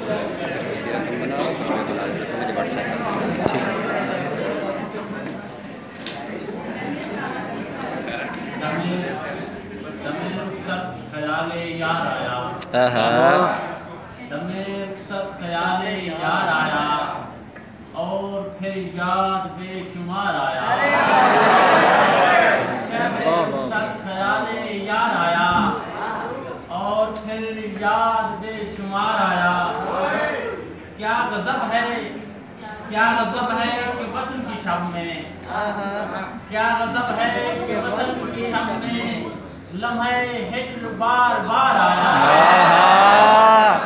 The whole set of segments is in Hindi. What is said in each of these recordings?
तस्वीरें तुम बनाओ, कुछ मैं बना देता हूँ, मुझे व्हाट्सएप कर दो। ठीक है। यार आया, ख्याले यार आया और फिर याद बेशुमार आया। ख्याले यार आया और फिर याद बेशुमार आया। क्या गजब है, क्या गजब है कि वसन की शब में, क्या गजब है कि वसन की शब में लम्हे हिज्र बार बार आया।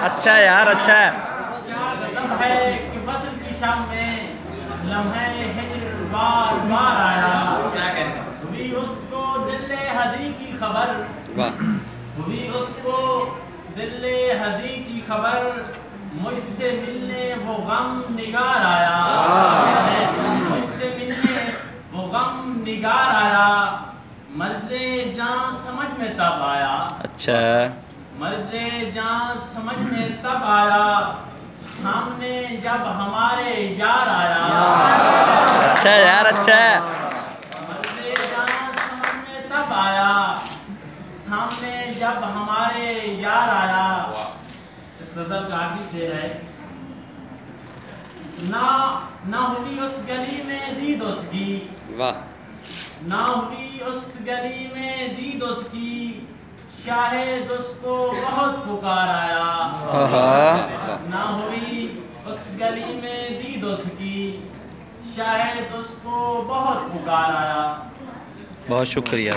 अच्छा यार, अच्छा है। क्या गजब है कि वसन की शब में लम्हे हिज्र बार बार आया। हुई उसको दिल हजी की खबर, हुई उसको दिल हजी की खबर, मुझसे मिलने वो गम निगार आया। मुझसे मिलने वो गम निगार आया। मर्ज़े जान समझ में तब आया। अच्छा, मर्ज़े जान समझ में तब आया, सामने जब हमारे यार आया। अच्छा यार, अच्छा है। मर्ज़े जान समझ में तब आया, सामने जब हमारे यार आया। इस गज़ल का आखिरी शेर है। ना हुई उस गली में दीद उसकी, वाह। ना हुई उस गली में दीद उसकी, शायद उसको बहुत पुकार आया। ना हुई उस गली में दीद उसकी, शायद उसको बहुत पुकार आया। बहुत शुक्रिया।